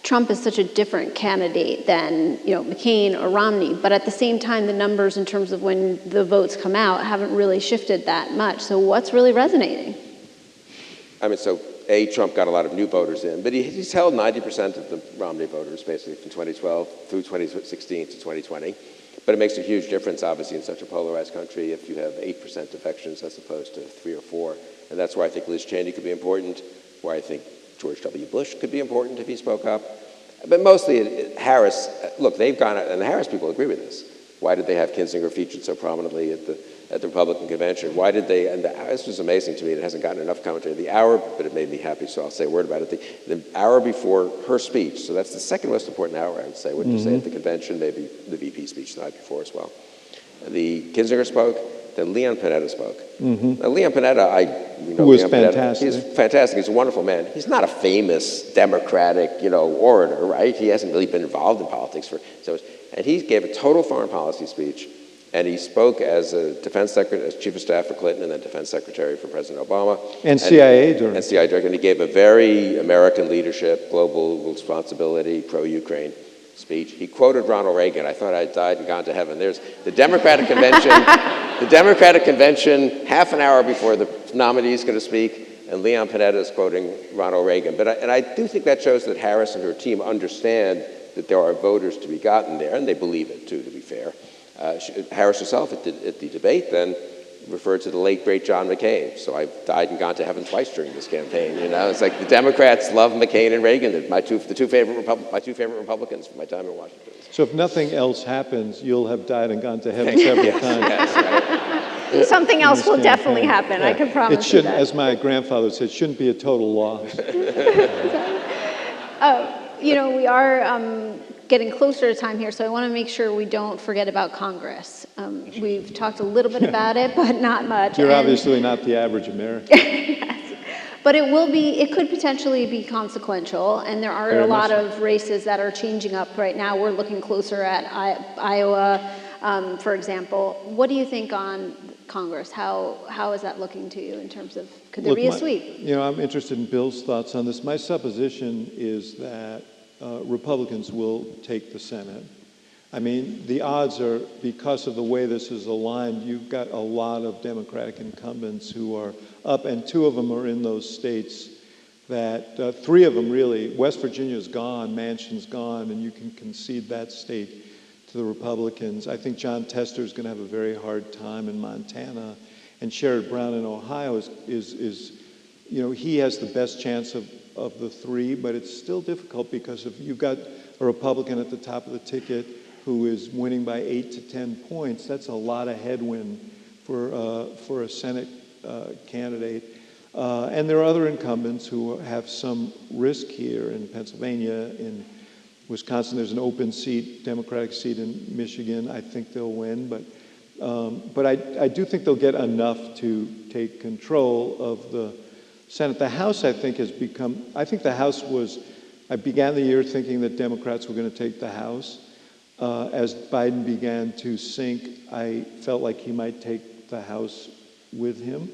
Trump is such a different candidate than, McCain or Romney, but at the same time, the numbers in terms of when the votes come out haven't really shifted that much. So what's really resonating?
Trump got a lot of new voters in, but he's held 90% of the Romney voters, basically, from 2012 through 2016 to 2020. But it makes a huge difference, obviously, in such a polarized country if you have 8% defections as opposed to 3 or 4. And that's why I think Liz Cheney could be important, why I think George W. Bush could be important if he spoke up. But mostly Harris, look, they've gone, and the Harris people agree with this. Why did they have Kinzinger featured so prominently at the Republican convention? Why did they, and this was amazing to me, it hasn't gotten enough commentary. The hour, but it made me happy, so I'll say a word about it. The hour before her speech, so that's the second most important hour, I would say, what did you say at the convention, maybe the VP speech the night before as well. The Kinzinger spoke, then Leon Panetta spoke. Now, Leon Panetta,
who was fantastic.
He's fantastic. He's a wonderful man. He's not a famous Democratic, orator, right? He hasn't really been involved in politics and he gave a total foreign policy speech, and he spoke as a defense secretary, as chief of staff for Clinton, and then defense secretary for President Obama.
And CIA director.
And CIA director, and he gave a very American leadership, global responsibility, pro-Ukraine speech. He quoted Ronald Reagan. I thought I'd died and gone to heaven. There's the Democratic convention. The Democratic convention, half an hour before the nominee is going to speak, and Leon Panetta is quoting Ronald Reagan. And I do think that shows that Harris and her team understand that there are voters to be gotten there, and they believe it too, to be fair. Harris herself at the debate then referred to the late, great John McCain. So I've died and gone to heaven twice during this campaign. It's like the Democrats love McCain and Reagan. They're my two favorite Republicans from my time in Washington.
So if nothing else happens, you'll have died and gone to heaven several times.
Yes, right.
Something else will definitely happen.
Yeah.
I can promise
it shouldn't,
you that.
as my grandfather said, shouldn't be a total loss.
We are getting closer to time here, so I want to make sure we don't forget about Congress. We've talked a little bit about it, but not much.
You're obviously not the average American.
Yes. But it could potentially be consequential, and there are a lot of races that are changing up right now. We're looking closer at Iowa, for example. What do you think on Congress? How is that looking to you in terms of, could there be a sweep?
I'm interested in Bill's thoughts on this. My supposition is that Republicans will take the Senate. I mean, the odds are, because of the way this is aligned, you've got a lot of Democratic incumbents who are up, and two of them are in those states that, three of them really, West Virginia's gone, Manchin's gone, and you can concede that state to the Republicans. I think John Tester's going to have a very hard time in Montana, and Sherrod Brown in Ohio is he has the best chance of the three, but it's still difficult because if you've got a Republican at the top of the ticket who is winning by 8 to 10 points, that's a lot of headwind for a Senate candidate. And there are other incumbents who have some risk here in Pennsylvania. In Wisconsin, there's an open seat, Democratic seat in Michigan. I think they'll win, but I do think they'll get enough to take control of the Senate. The House, I think, the House I began the year thinking that Democrats were going to take the House. As Biden began to sink, I felt like he might take the House with him,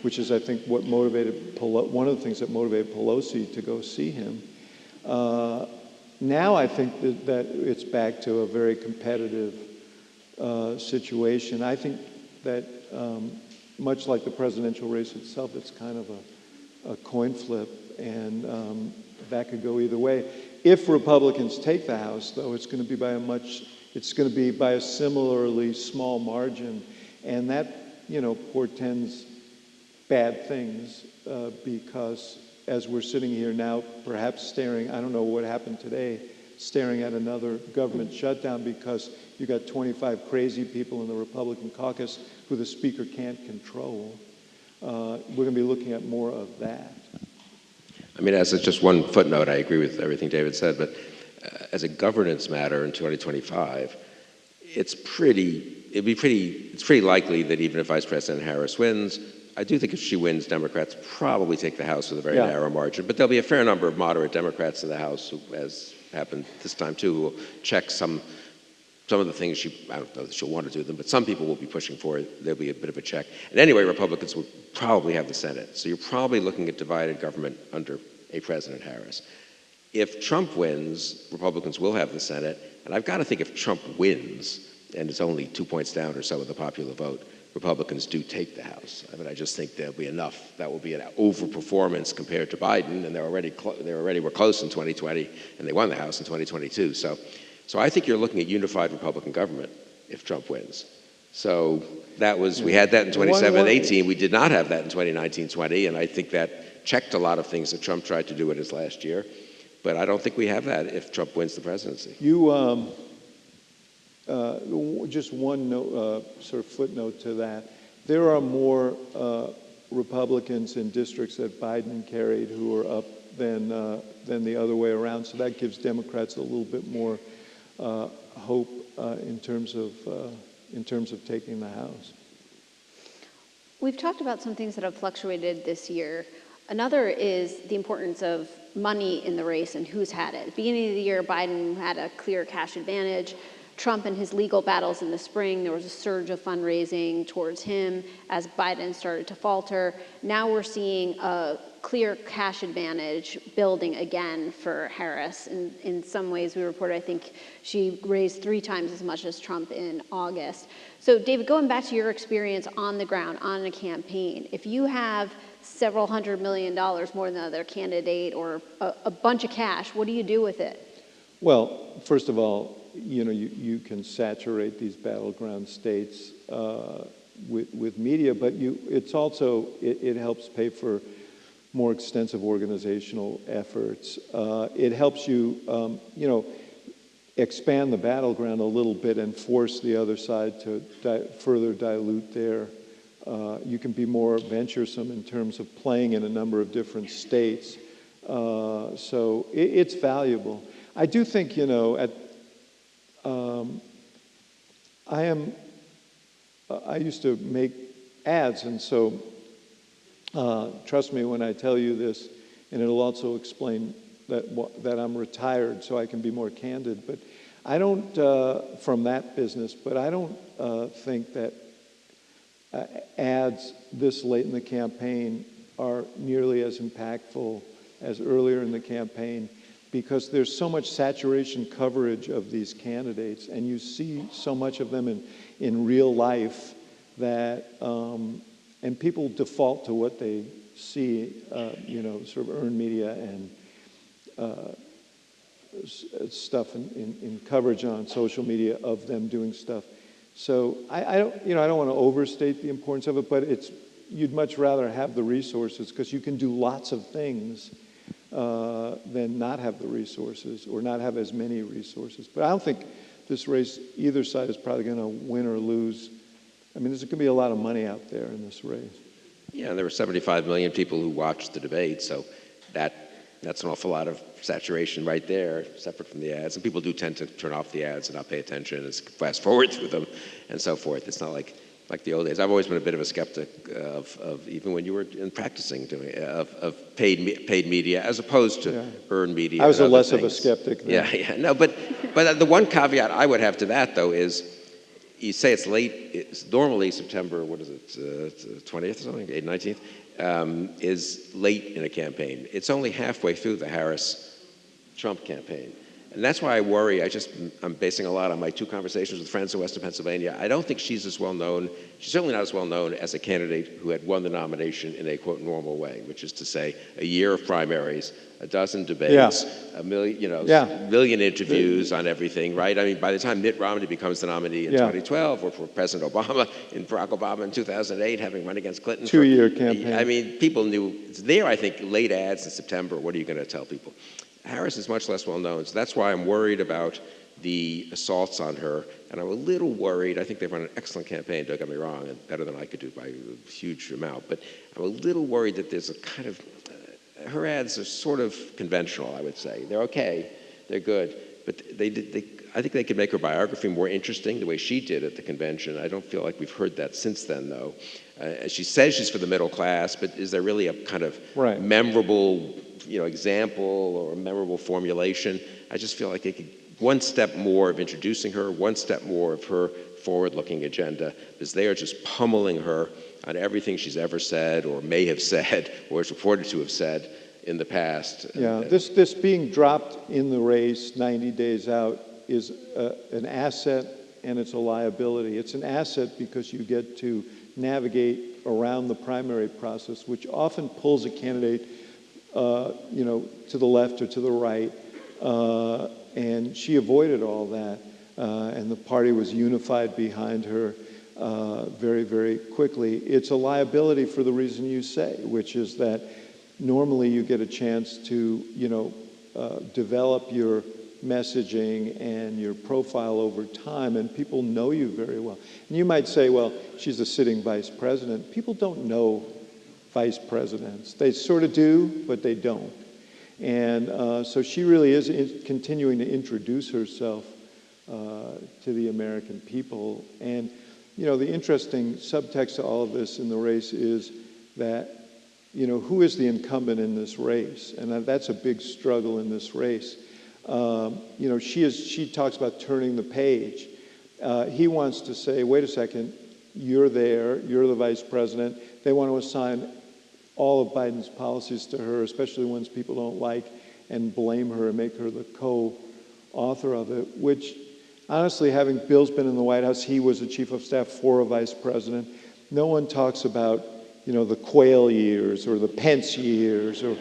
which is, I think, one of the things that motivated Pelosi to go see him. Now I think that it's back to a very competitive situation. I think that much like the presidential race itself, it's kind of a coin flip, and that could go either way. If Republicans take the House, though, it's going to be by a similarly small margin, and that portends bad things because as we're sitting here now, perhaps staring, I don't know what happened today, staring at another government shutdown because you got 25 crazy people in the Republican caucus who the Speaker can't control. We're going to be looking at more of that.
I mean, as just one footnote, I agree with everything David said, but as a governance matter in 2025, it's pretty likely that even if Vice President Harris wins, I do think if she wins, Democrats probably take the House with a very narrow margin, but there'll be a fair number of moderate Democrats in the House, who, as happened this time too, who will check some of the things I don't know that she'll want to do them, but some people will be pushing for it. There'll be a bit of a check. And anyway, Republicans will probably have the Senate. So you're probably looking at divided government under a President Harris. If Trump wins, Republicans will have the Senate. And I've got to think if Trump wins, and it's only 2 points down or so with the popular vote, Republicans do take the House. I mean, I just think there'll be enough. That will be an overperformance compared to Biden, and they already were close in 2020, and they won the House in 2022. So I think you're looking at unified Republican government if Trump wins. So we had that in 2018. We did not have that in 2019-20, and I think that checked a lot of things that Trump tried to do in his last year. But I don't think we have that if Trump wins the presidency.
Just one sort of footnote to that. There are more Republicans in districts that Biden carried who are up than the other way around. So that gives Democrats a little bit more hope in terms of taking the House.
We've talked about some things that have fluctuated this year. Another is the importance of money in the race and who's had it. At the beginning of the year, Biden had a clear cash advantage. Trump and his legal battles in the spring, there was a surge of fundraising towards him as Biden started to falter. Now we're seeing a clear cash advantage building again for Harris. In some ways, we reported, I think she raised 3 times as much as Trump in August. So David, going back to your experience on the ground, on a campaign, if you have several $100 million more than the other candidate or a bunch of cash, what do you do with it?
Well, first of all, you can saturate these battleground states with media, but it's also, it helps pay for more extensive organizational efforts. It helps you, expand the battleground a little bit and force the other side to further dilute their. You can be more venturesome in terms of playing in a number of different states. So it's valuable. I do think, I used to make ads, and so trust me when I tell you this, and it'll also explain that I'm retired, so I can be more candid. But I don't, from that business, but I don't think that ads this late in the campaign are nearly as impactful as earlier in the campaign, because there's so much saturation coverage of these candidates, and you see so much of them in real life that, and people default to what they see, sort of earned media and stuff in coverage on social media of them doing stuff. So I don't want to overstate the importance of it, but you'd much rather have the resources, because you can do lots of things than not have the resources or not have as many resources. But I don't think this race, either side is probably going to win or lose. I mean, there's going to be a lot of money out there in this race.
Yeah, and there were 75 million people who watched the debate, so that's an awful lot of saturation right there, separate from the ads. And people do tend to turn off the ads and not pay attention and fast forward through them and so forth. It's not like the old days. I've always been a bit of a skeptic of even when you were practicing doing of paid media as opposed to earned media.
I was
and
less
things.
of a skeptic then.
Yeah. No, but the one caveat I would have to that, though, is you say it's late. It's normally September, what is it, 20th or something, 19th, is late in a campaign. It's only halfway through the Harris-Trump campaign. And that's why I worry. I'm basing a lot on my two conversations with friends in Western Pennsylvania. I don't think she's as well known. She's certainly not as well known as a candidate who had won the nomination in a, quote, normal way, which is to say a year of primaries, a dozen debates, a million interviews on everything, right? I mean, by the time Mitt Romney becomes the nominee in 2012, or for President Obama, Barack Obama in 2008, having run against Clinton.
2-year campaign.
I mean, people knew. It's there, I think, late ads in September. What are you going to tell people? Harris is much less well known, so that's why I'm worried about the assaults on her, and I'm a little worried. I think they've run an excellent campaign, don't get me wrong, and better than I could do by a huge amount, but I'm a little worried that there's a kind of, her ads are sort of conventional, I would say. They're okay, they're good, but I think they could make her biography more interesting the way she did at the convention. I don't feel like we've heard that since then, though. She says she's for the middle class, but is there really a kind of memorable example or a memorable formulation? I just feel like they could one step more of introducing her, one step more of her forward-looking agenda, because they are just pummeling her on everything she's ever said or may have said or is reported to have said in the past.
Yeah, this being dropped in the race 90 days out is an asset, and it's a liability. It's an asset because you get to navigate around the primary process, which often pulls a candidate to the left or to the right, and she avoided all that, and the party was unified behind her very, very quickly. It's a liability for the reason you say, which is that normally you get a chance to, develop your messaging and your profile over time, and people know you very well. And you might say, well, she's a sitting vice president. People don't know vice presidents. They sort of do, but they don't. And so she really is continuing to introduce herself to the American people. And, the interesting subtext to all of this in the race is that, who is the incumbent in this race? And that's a big struggle in this race. She talks about turning the page. He wants to say, wait a second, you're there, you're the vice president. They want to assign all of Biden's policies to her, especially ones people don't like, and blame her and make her the co-author of it, which honestly, having Bill's been in the White House, he was the chief of staff for a vice president. No one talks about, the Quayle years or the Pence years, or,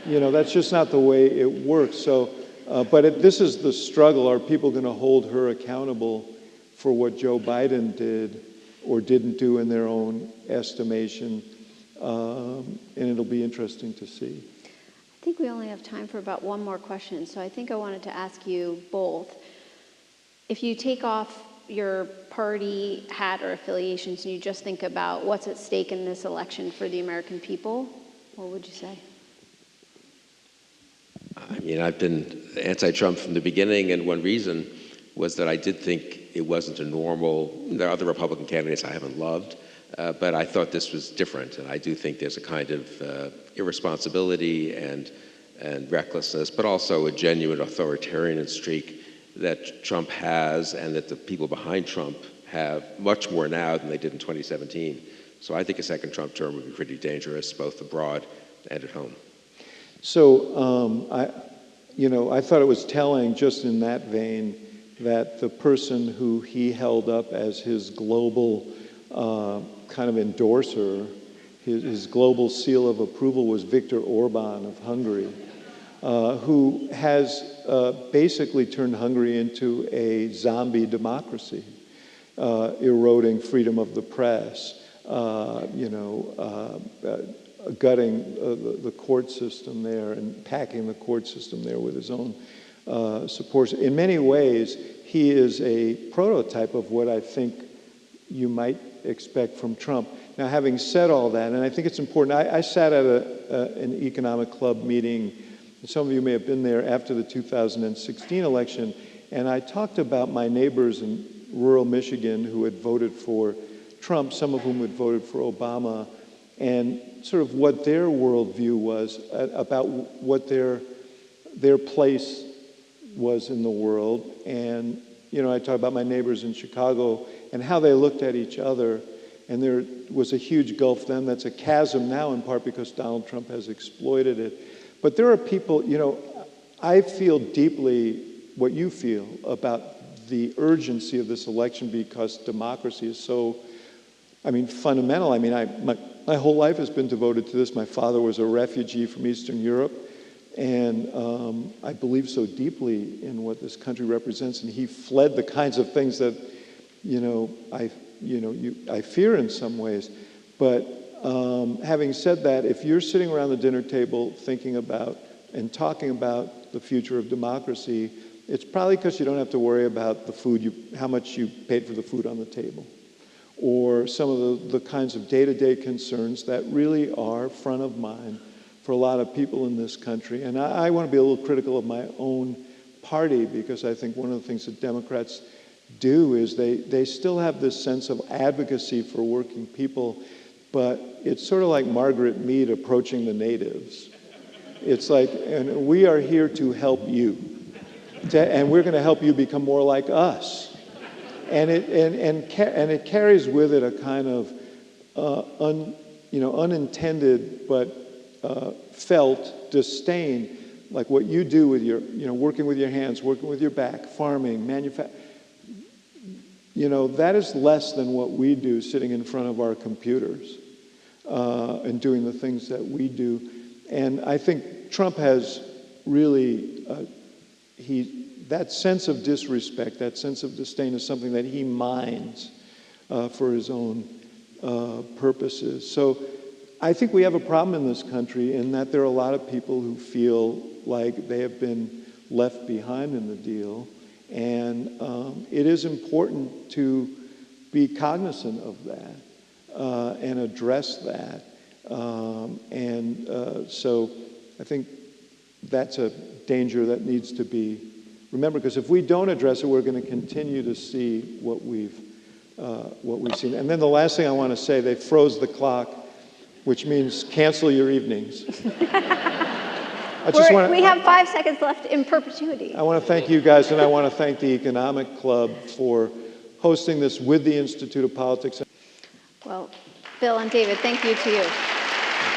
that's just not the way it works. So This is the struggle. Are people going to hold her accountable for what Joe Biden did or didn't do in their own estimation? And it'll be interesting to see.
I think we only have time for about one more question, so I think I wanted to ask you both. If you take off your party hat or affiliations and you just think about what's at stake in this election for the American people, what would you say?
I mean, I've been anti-Trump from the beginning, and one reason was that I did think it wasn't a normal, there are other Republican candidates I haven't loved, but I thought this was different, and I do think there's a kind of irresponsibility and recklessness, but also a genuine authoritarian streak that Trump has and that the people behind Trump have much more now than they did in 2017. So I think a second Trump term would be pretty dangerous, both abroad and at home.
So I thought it was telling, just in that vein, that the person who he held up as his global kind of endorser, his global seal of approval, was Viktor Orban of Hungary, who has basically turned Hungary into a zombie democracy, eroding freedom of the press, gutting the court system there and packing the court system there with his own supporters. In many ways, he is a prototype of what I think you might expect from Trump. Now, having said all that, and I think it's important, I sat at an economic club meeting, some of you may have been there, after the 2016 election, and I talked about my neighbors in rural Michigan who had voted for Trump, some of whom had voted for Obama, and sort of what their worldview was about what their place was in the world. And, I talked about my neighbors in Chicago and how they looked at each other. And there was a huge gulf then. That's a chasm now, in part because Donald Trump has exploited it. But there are people, I feel deeply what you feel about the urgency of this election because democracy is so, fundamental. My whole life has been devoted to this. My father was a refugee from Eastern Europe, and I believe so deeply in what this country represents. And he fled the kinds of things that, I fear in some ways. But having said that, if you're sitting around the dinner table thinking about and talking about the future of democracy, it's probably because you don't have to worry about the food, how much you paid for the food on the table, or some of the kinds of day-to-day concerns that really are front of mind for a lot of people in this country. And I want to be a little critical of my own party because I think one of the things that Democrats do is they still have this sense of advocacy for working people, but it's sort of like Margaret Mead approaching the natives. It's like, and we are here to help you, and we're going to help you become more like us. And it carries with it a kind of unintended but felt disdain, like what you do with your, working with your hands, working with your back, farming, manufacturing. That is less than what we do sitting in front of our computers and doing the things that we do. And I think Trump has really, that sense of disrespect, that sense of disdain is something that he mines for his own purposes. So I think we have a problem in this country in that there are a lot of people who feel like they have been left behind in the deal. And it is important to be cognizant of that and address that. So I think that's a danger that needs to be remembered, because if we don't address it, we're going to continue to see what we've seen. And then the last thing I want to say, they froze the clock, which means cancel your evenings.
We have 5 seconds left in perpetuity.
I want to thank you guys, and I want to thank the Economic Club for hosting this with the Institute of Politics.
Well, Bill and David, thank you to you.